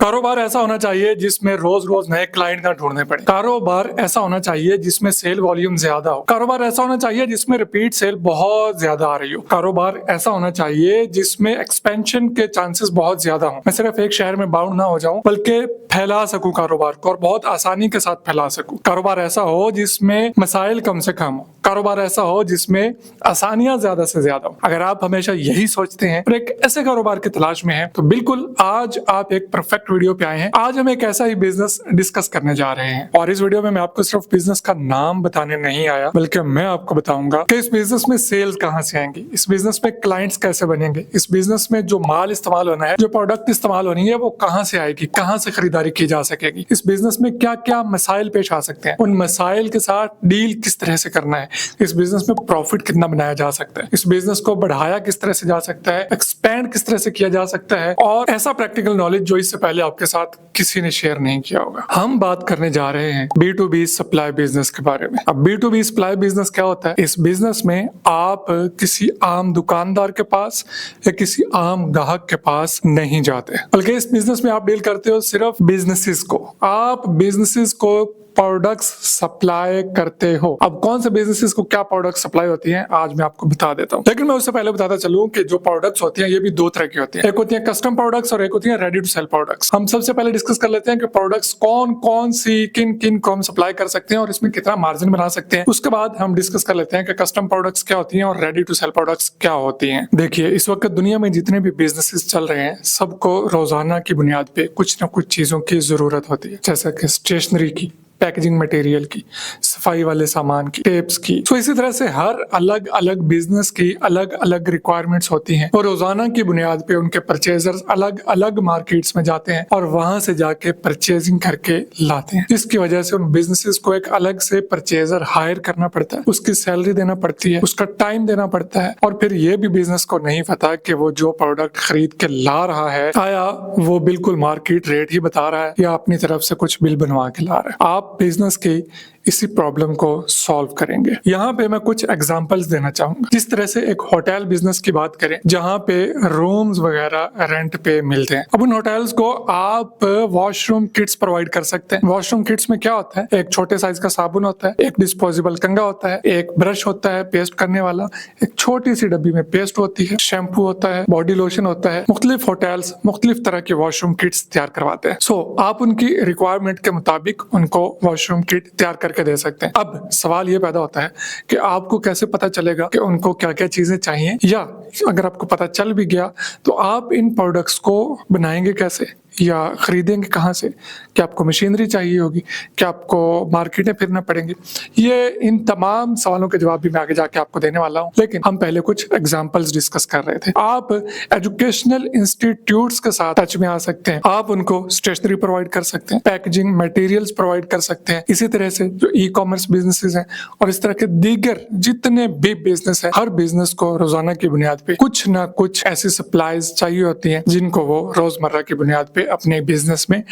कारोबार ऐसा होना चाहिए जिसमें रोज रोज नए क्लाइंट ना ढूंढने पड़े। कारोबार ऐसा होना चाहिए जिसमें सेल वॉल्यूम ज्यादा हो। कारोबार ऐसा होना चाहिए जिसमें रिपीट सेल बहुत ज्यादा आ रही हो। कारोबार ऐसा होना चाहिए जिसमें एक्सपेंशन के चांसेस बहुत ज्यादा हो। मैं सिर्फ एक शहर में बाउंड ना हो जाऊं बल्कि फैला सकूं कारोबार को और बहुत आसानी के साथ फैला सकूं। कारोबार ऐसा हो जिसमें मसाइल कम से कम हो। कारोबार ऐसा हो जिसमें आसानियां ज्यादा से ज्यादा हो। अगर आप हमेशा यही सोचते हैं और एक ऐसे कारोबार की तलाश में हैं, तो बिल्कुल आज आप एक परफेक्ट वीडियो पे आए हैं। आज हम एक ऐसा ही बिजनेस डिस्कस करने जा रहे हैं और इस वीडियो में मैं आपको सिर्फ बिजनेस का नाम बताने नहीं आया, बल्कि मैं आपको बताऊंगा कि इस बिजनेस में सेल्स कहां से आएंगी, इस बिजनेस में क्लाइंट्स कैसे बनेंगे, इस बिजनेस में जो माल इस्तेमाल होना है, जो प्रोडक्ट इस्तेमाल होनी है, वो कहां से आएगी, कहां से खरीदारी की जा सकेगी, इस बिजनेस में क्या क्या मसाइल पेश आ सकते हैं, उन मसाइल के साथ डील किस तरह से करना है, इस बिजनेस में प्रॉफिट कितना बनाया जा सकता है, इस बिजनेस को बढ़ाया किस तरह से जा सकता है, एक्सपेंड किस तरह से किया जा सकता है, और ऐसा प्रैक्टिकल नॉलेज जो इससे पहले आपके साथ किसी ने शेयर नहीं किया होगा। हम बात करने जा रहे हैं B2B सप्लाई बिजनेस के बारे में। अब B2B सप्लाई बिजनेस क्या होता है? इस बिजनेस में आप किसी आम दुकानदार के पास या किसी आम ग्राहक के पास नहीं जाते, बल्कि इस बिजनेस में आप डील करते हो सिर्फ बिजनेसेस को। आप बिजनेसेस को प्रोडक्ट्स सप्लाई करते हो। अब कौन से बिजनेसेस को क्या प्रोडक्ट सप्लाई होती हैं आज मैं आपको बता देता हूं, लेकिन मैं उससे पहले बताता चलूं कि जो प्रोडक्ट्स होती हैं ये भी दो तरह की होती हैं। एक होती है कस्टम प्रोडक्ट्स और एक होती है रेडी टू सेल प्रोडक्ट्स। हम सबसे पहले डिस्कस कर लेते हैं कि प्रोडक्ट्स कौन कौन सी किन किन को हम सप्लाई कर सकते हैं और इसमें कितना मार्जिन बना सकते हैं। उसके बाद हम डिस्कस कर लेते हैं कि कस्टम प्रोडक्ट्स क्या होती हैं और रेडी टू सेल प्रोडक्ट्स क्या होती हैं। देखिए, इस वक्त दुनिया में जितने भी बिजनेसेस चल रहे हैं सबको रोजाना की बुनियाद पे कुछ ना कुछ चीजों की जरूरत होती है, जैसे कि स्टेशनरी की, पैकेजिंग मटेरियल की, सफाई वाले सामान की, टेप्स की। तो इसी तरह से हर अलग अलग बिजनेस की अलग अलग रिक्वायरमेंट्स होती हैं और रोजाना की बुनियाद पे उनके परचेजर्स अलग अलग मार्केट्स में जाते हैं और वहां से जाके परचेजिंग करके लाते हैं। इसकी वजह से उन बिजनेसेस को एक अलग से परचेजर हायर करना पड़ता है, उसकी सैलरी देना पड़ती है, उसका टाइम देना पड़ता है, और फिर ये भी बिजनेस को नहीं पता कि वो जो प्रोडक्ट खरीद के ला रहा है आया वो बिल्कुल मार्केट रेट ही बता रहा है या अपनी तरफ से कुछ बिल बनवा के ला रहा है। आप बिजनेस की इसी प्रॉब्लम को सॉल्व करेंगे। यहाँ पे मैं कुछ एग्जांपल्स देना चाहूंगा। जिस तरह से एक होटल बिजनेस की बात करें जहाँ पे रूम्स वगैरह रेंट पे मिलते हैं, अब उन होटल्स को आप वॉशरूम किट्स प्रोवाइड कर सकते हैं। वॉशरूम किट्स में क्या होता है? एक छोटे साइज का साबुन होता है, एक डिस्पोजेबल कंघा होता है, एक ब्रश होता है पेस्ट करने वाला, एक छोटी सी डब्बी में पेस्ट होती है, शैम्पू होता है, बॉडी लोशन होता है। मुख्तलिफ होटल्स मुख्तलिफ तरह की वॉशरूम किट्स तैयार करवाते हैं। सो आप उनकी रिक्वायरमेंट के मुताबिक उनको वॉशरूम किट तैयार करके दे सकते हैं। अब सवाल ये पैदा होता है कि आपको कैसे पता चलेगा कि उनको क्या क्या चीजें चाहिए, या अगर आपको पता चल भी गया तो आप इन प्रोडक्ट्स को बनाएंगे कैसे या खरीदेंगे कहाँ से? क्या आपको मशीनरी चाहिए होगी? क्या आपको मार्केटें फिरना पड़ेंगे? ये इन तमाम सवालों के जवाब भी मैं आगे जाके आपको देने वाला हूँ, लेकिन हम पहले कुछ एग्जांपल्स डिस्कस कर रहे थे। आप एजुकेशनल इंस्टीट्यूट्स के साथ टच में आ सकते हैं, आप उनको स्टेशनरी प्रोवाइड कर सकते हैं, पैकेजिंग मटेरियल्स प्रोवाइड कर सकते हैं। इसी तरह से जो ई कॉमर्स बिजनेसेस हैं और इस तरह के दीगर जितने भी बिजनेस है, हर बिजनेस को रोजाना की बुनियाद पे कुछ ना कुछ ऐसी सप्लाईज चाहिए होती हैं जिनको वो रोजमर्रा की बुनियाद पे अपने बिजनेस में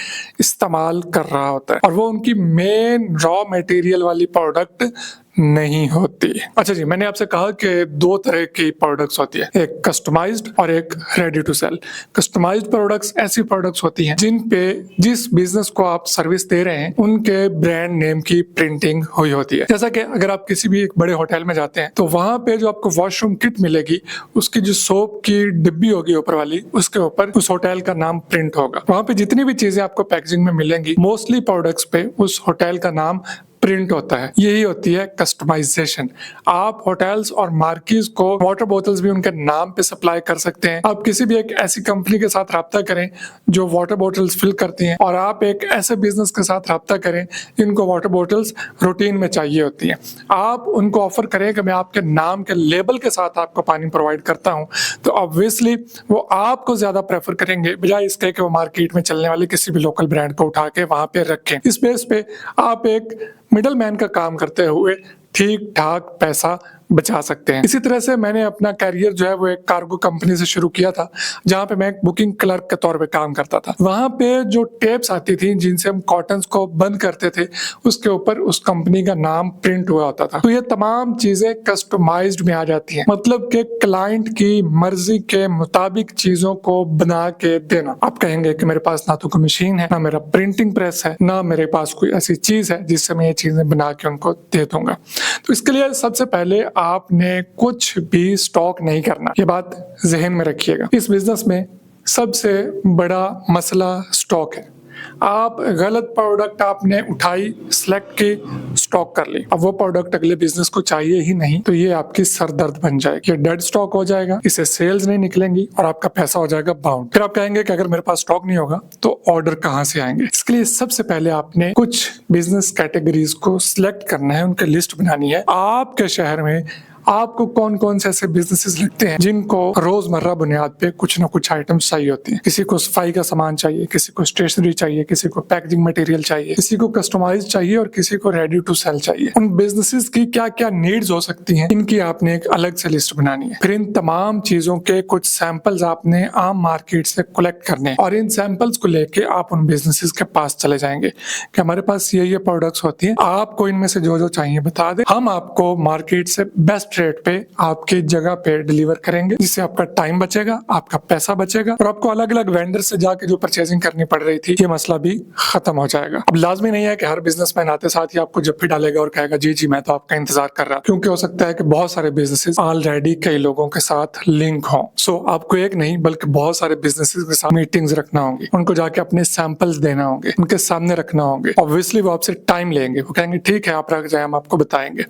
इस्तेमाल कर रहा होता है, और वो उनकी मेन रॉ मटेरियल वाली प्रोडक्ट नहीं होती। अच्छा जी, मैंने आपसे कहा कि दो तरह की प्रोडक्ट्स होती है, एक कस्टमाइज्ड और एक ready to sell. Customized products ऐसी प्रोडक्ट्स होती हैं जिन पे जिस बिजनेस को आप सर्विस दे रहे हैं उनके ब्रांड नेम की प्रिंटिंग हुई होती है। जैसा कि अगर आप किसी भी एक बड़े होटल में जाते हैं तो वहां पे जो आपको वॉशरूम किट मिलेगी उसकी जो सोप की डिब्बी होगी ऊपर वाली, उसके ऊपर उस होटल का नाम प्रिंट होगा। वहां पे जितनी भी चीजें आपको पैकेजिंग में मिलेंगी मोस्टली प्रोडक्ट्स पे उस होटल का नाम प्रिंट होता है। यही होती है कस्टमाइजेशन। आप होटल्स और मार्कीज को वाटर बोतल्स भी उनके नाम पे सप्लाई कर सकते हैं। आप किसी भी एक ऐसी कंपनी के साथ राब्ता करें जो वाटर बोतल्स फिल करती हैं, और आप एक ऐसे बिजनेस के साथ राब्ता करें जिनको वाटर बोतल्स रूटीन में चाहिए होती हैं। आप उनको ऑफर करें कि मैं आपके नाम के लेबल के साथ आपको पानी प्रोवाइड करता हूं, तो ऑब्वियसली वो आपको ज्यादा प्रेफर करेंगे बजाय इसके कि वो मार्केट में चलने वाले किसी भी लोकल ब्रांड को उठा के वहां पे रखें। इस बेस पे आप एक मिडल मैन का काम करते हुए ठीक ठाक पैसा बचा सकते हैं। इसी तरह से मैंने अपना कैरियर जो है वो एक कार्गो कंपनी से शुरू किया था, जहाँ पे मैं एक बुकिंग क्लर्क के तौर पे काम करता था। वहां पे जो टेप्स आती थी जिनसे हम कॉटन्स को बंद करते थे, उसके ऊपर उस कंपनी का नाम प्रिंट हुआ होता था। तो ये तमाम चीजें कस्टमाइज्ड में आ जाती हैं, मतलब कि क्लाइंट की मर्जी के मुताबिक चीजों को बना के देना। आप कहेंगे कि मेरे पास ना तो कोई मशीन है, ना मेरा प्रिंटिंग प्रेस है, ना मेरे पास कोई ऐसी चीज है जिससे मैं ये चीजें बना के उनको दे दूंगा। तो इसके लिए सबसे पहले आपने कुछ भी स्टॉक नहीं करना, ये बात जहन में रखिएगा। इस बिजनेस में सबसे बड़ा मसला स्टॉक है। आप गलत प्रोडक्ट आपने उठाई, सिलेक्ट की, स्टॉक कर ली, अब वो प्रोडक्ट अगले बिजनेस को चाहिए ही नहीं, तो ये आपकी सरदर्द बन जाएगी। ये डेड स्टॉक हो जाएगा, इससे सेल्स नहीं निकलेंगी और आपका पैसा हो जाएगा बाउंड। फिर आप कहेंगे कि अगर मेरे पास स्टॉक नहीं होगा तो ऑर्डर कहाँ से आएंगे। इसके लिए सबसे पहले आपने कुछ बिजनेस कैटेगरीज को सिलेक्ट करना है, उनकी लिस्ट बनानी है। आपके शहर में आपको कौन कौन से ऐसे बिजनेसेस लगते हैं जिनको रोजमर्रा बुनियाद पे कुछ ना कुछ आइटम्स चाहिए होती हैं। किसी को सफाई का सामान चाहिए, किसी को स्टेशनरी चाहिए, किसी को पैकेजिंग मटेरियल चाहिए, किसी को कस्टमाइज चाहिए और किसी को रेडी टू सेल चाहिए। उन बिजनेसेस की क्या क्या नीड्स हो सकती हैं, इनकी आपने एक अलग से लिस्ट बनानी है। फिर इन तमाम चीजों के कुछ सैंपल्स आपने आम मार्केट से कलेक्ट करने और इन सैंपल्स को लेके आप उन बिजनेसेस के पास चले जाएंगे कि हमारे पास ये प्रोडक्ट्स होती हैं, आपको इनमें से जो जो चाहिए बता दें, हम आपको मार्केट से बेस्ट रेट पे आपकी जगह पे डिलीवर करेंगे, जिससे आपका टाइम बचेगा, आपका पैसा बचेगा और आपको अलग अलग वेंडर से जाके जो परचेजिंग करनी पड़ रही थी, ये मसला भी खत्म हो जाएगा। अब लाजमी नहीं है कि हर बिजनेसमैन आते साथ ही आपको जब भी डालेगा और कहेगा जी जी मैं तो आपका इंतजार कर रहा, क्योंकि हो सकता है कि बहुत सारे बिजनेसेस ऑलरेडी कई लोगों के साथ लिंक हो। सो आपको एक नहीं बल्कि बहुत सारे बिजनेसेस के साथ मीटिंग्स रखना होंगे, उनको जाके अपने सैंपल्स देना होंगे, उनके सामने रखना होंगे। ऑब्वियसली वो आपसे टाइम लेंगे, वो कहेंगे ठीक है आप रख जाए, हम आपको बताएंगे।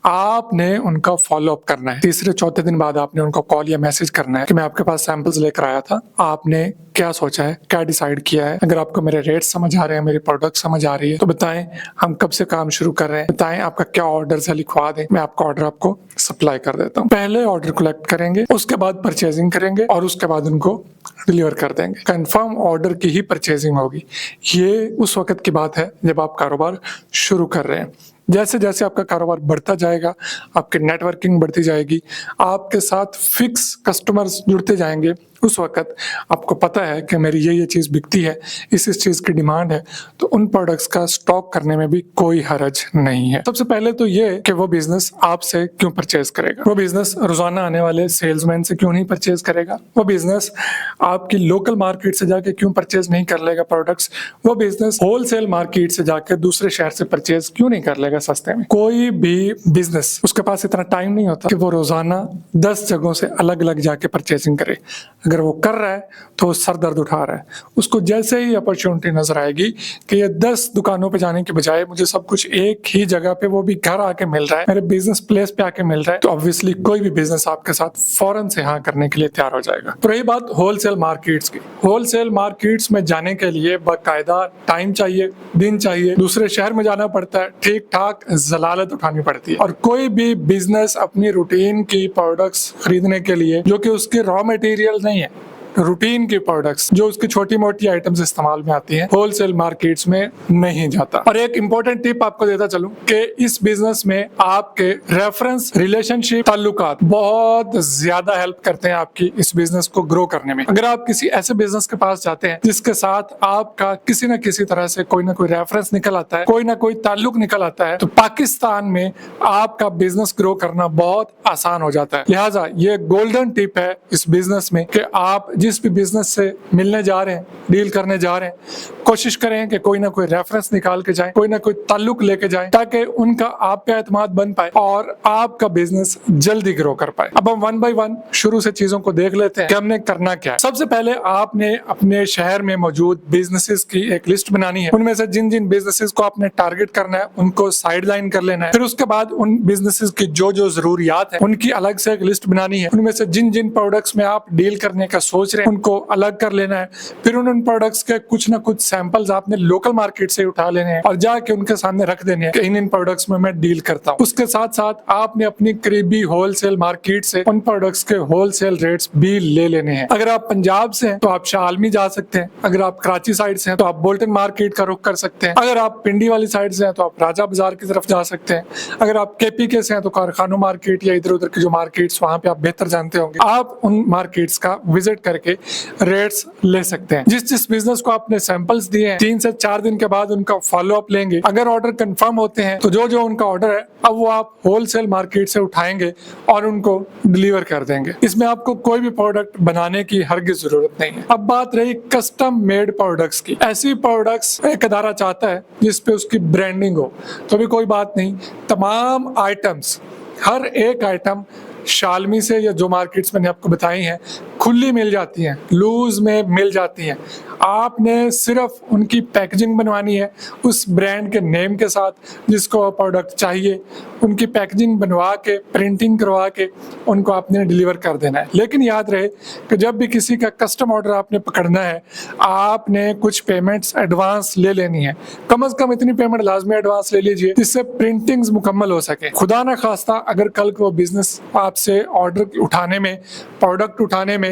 आपने उनका फॉलो अप करना है। तीसरे चौथे दिन बाद आपने उनको कॉल या मैसेज करना है कि मैं आपके पास सैंपल्स लेकर आया था, आपने क्या सोचा है, क्या डिसाइड किया है। अगर आपको मेरे रेट समझ आ रहे हैं, मेरी प्रोडक्ट समझ आ रही है तो बताएं हम कब से काम शुरू कर रहे हैं, बताएं आपका क्या ऑर्डर है, लिखवा दें, मैं आपका ऑर्डर आपको सप्लाई कर देता हूँ। पहले ऑर्डर कलेक्ट करेंगे, उसके बाद परचेजिंग करेंगे और उसके बाद उनको डिलीवर कर देंगे। कंफर्म ऑर्डर की ही परचेजिंग होगी। ये उस वक्त की बात है जब आप कारोबार शुरू कर रहे हैं। जैसे जैसे आपका कारोबार बढ़ता जाएगा, आपकी नेटवर्किंग बढ़ती जाएगी, आपके साथ फिक्स कस्टमर्स जुड़ते जाएंगे, उस वक्त आपको पता है कि मेरी ये चीज़ बिकती है, इस चीज़ की डिमांड है, तो उन प्रोडक्ट्स का स्टॉक करने में भी कोई हरज नहीं है। सबसे पहले तो ये कि वो बिजनेस आपसे क्यों परचेज करेगा, वो बिजनेस रोजाना आने वाले सेल्समैन से क्यों नहीं परचेज करेगा, वो बिजनेस आपकी लोकल मार्केट से जाके क्यों परचेज नहीं कर लेगा प्रोडक्ट्स, वो बिजनेस होलसेल मार्केट से जाके दूसरे शहर से परचेज क्यों नहीं कर लेगा सस्ते में। कोई भी बिजनेस, उसके पास इतना टाइम नहीं होता कि वो रोजाना 10 जगहों से अलग अलग जाके परचेजिंग करे। अगर वो कर रहा है तो वो सर दर्द उठा रहा है। उसको जैसे ही अपॉर्चुनिटी नजर आएगी कि ये 10 दुकानों पे जाने के बजाय मुझे सब कुछ एक ही जगह पे, वो भी घर आके मिल रहा है, मेरे बिजनेस प्लेस पे आके मिल रहा है, तो ऑब्वियसली कोई भी बिजनेस आपके साथ फौरन से हाँ करने के लिए तैयार हो जाएगा। तो रही बात होलसेल मार्केट्स की, होलसेल मार्केट्स में जाने के लिए बाकायदा टाइम चाहिए, दिन चाहिए, दूसरे शहर में जाना पड़ता है, ठीक ठाक जलालत उठानी पड़ती है। और कोई भी बिजनेस अपनी रूटीन की प्रोडक्ट्स खरीदने के लिए, जो कि उसके रॉ मटेरियल नहीं है, रूटीन की प्रोडक्ट्स जो उसकी छोटी मोटी आइटम्स इस्तेमाल में आती हैं, होलसेल मार्केट्स में नहीं जाता। और एक इंपॉर्टेंट टिप आपको देता चलूं कि इस बिजनेस में आपके रेफरेंस, रिलेशनशिप, ताल्लुकात बहुत ज्यादा हेल्प करते हैं आपकी इस बिजनेस को ग्रो करने में। अगर आप किसी ऐसे बिजनेस के पास जाते हैं जिसके साथ आपका किसी न किसी तरह से कोई ना कोई रेफरेंस निकल आता है, कोई ना कोई ताल्लुक निकल आता है, तो पाकिस्तान में आपका बिजनेस ग्रो करना बहुत आसान हो जाता है। लिहाजा ये गोल्डन टिप है इस बिजनेस में कि आप जिस भी बिजनेस से मिलने जा रहे हैं, डील करने जा रहे हैं, कोशिश करें कि कोई ना कोई रेफरेंस निकाल के जाएं, कोई ना कोई ताल्लुक लेके जाएं, ताकि उनका आप पे एतमाद बन पाए और आपका बिजनेस जल्दी ग्रो कर पाए। अब हम 1 बाय 1 शुरू से चीजों को देख लेते हैं कि हमने करना क्या है। सबसे पहले आपने अपने शहर में मौजूद बिजनेसेस की एक लिस्ट बनानी है। उनमें से जिन जिन बिजनेसेस को आपने टारगेट करना है उनको साइड लाइन कर लेना है। फिर उसके बाद उन बिजनेसेस की जो जो जरूरियात है उनकी अलग से एक लिस्ट बनानी है। उनमें से जिन जिन प्रोडक्ट्स में आप डील करने का सोच सोच रहे हैं उनको अलग कर लेना है, फिर उन प्रोडक्ट्स के कुछ ना कुछ सैंपल्स आपने लोकल मार्केट से उठा लेने हैं और जाके उनके सामने रख देने हैं कि इन प्रोडक्ट्स में मैं डील करता हूँ। उसके साथ साथ आपने अपनी करीबी होलसेल मार्केट से उन प्रोडक्ट्स के होलसेल रेट्स भी ले लेने हैं। अगर आप पंजाब से हैं तो आप शालमी जा सकते हैं, अगर आप कराची साइड से हैं तो आप बोल्टन मार्केट का रुख कर सकते हैं, अगर आप पिंडी वाली साइड से हैं तो आप राजा बाजार की तरफ जा सकते हैं, अगर आप केपी के से हैं तो कारखानों मार्केट या इधर उधर की जो मार्केट्स वहां पे आप बेहतर जानते होंगे, आप उन मार्केट्स का विजिट करके रेट्स ले सकते हैं। जिस बिजनेस को आपने सैंपल्स दिए हैं 3 से 4 दिन के बाद उनका फॉलो अप लेंगे। अगर ऑर्डर कंफर्म होते हैं तो जो उनका ऑर्डर है अब वो आप होलसेल मार्केट से उठाएंगे और उनको डिलीवर कर देंगे। इसमें आपको कोई भी प्रोडक्ट बनाने की हरगिज जरूरत नहीं है। अब बात रही कस्टम मेड प्रोडक्ट्स की। ऐसी प्रोडक्ट्स एक अदारा चाहता है जिसपे उसकी ब्रांडिंग हो तो भी कोई बात नहीं, तमाम आइटम्स, हर एक आइटम शालमी से या जो मार्केट्स मैंने आपको बताई हैं खुली मिल जाती हैं, लूज में मिल जाती हैं। आपने सिर्फ उनकी पैकेजिंग बनवानी है उस ब्रांड के नेम के साथ जिसको प्रोडक्ट चाहिए, उनकी पैकेजिंग बनवा के प्रिंटिंग करवा के उनको आपने डिलीवर कर देना है। लेकिन याद रहे कि जब भी किसी का कस्टम ऑर्डर आपने पकड़ना है आपने कुछ पेमेंट्स एडवांस ले लेनी है। कम से कम इतनी पेमेंट लाजमी एडवांस ले लीजिए जिससे प्रिंटिंग्स मुकम्मल हो सके। खुदा ना खास्ता अगर कल को बिजनेस आपसे ऑर्डर उठाने में, प्रोडक्ट उठाने में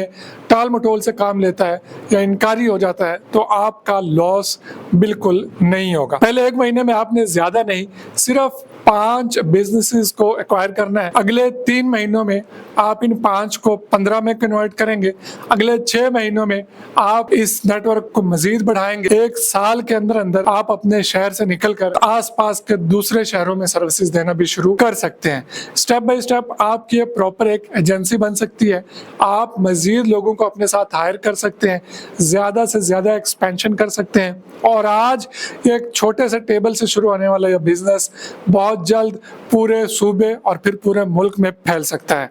टाल मटोल से काम लेता है या इनकारी हो जाता है तो आपका लॉस बिल्कुल नहीं होगा। पहले 1 महीने में आपने ज्यादा नहीं सिर्फ 5 बिजनेसेस को एक्वायर करना है। अगले 3 महीनों में आप इन 5 को 15 में कन्वर्ट करेंगे। अगले 6 महीनों में आप इस नेटवर्क को मजीद बढ़ाएंगे। 1 साल के अंदर अंदर आप अपने शहर से निकलकर आसपास के दूसरे शहरों में सर्विसेज देना भी शुरू कर सकते हैं। स्टेप बाय स्टेप आपकी प्रॉपर एक एजेंसी बन सकती है। आप मजीद लोगों को अपने साथ हायर कर सकते हैं, ज्यादा से ज्यादा एक्सपेंशन कर सकते हैं और आज एक छोटे से टेबल से शुरू होने वाला यह बिजनेस बहुत जल्द पूरे सूबे और फिर पूरे मुल्क में फैल सकता है।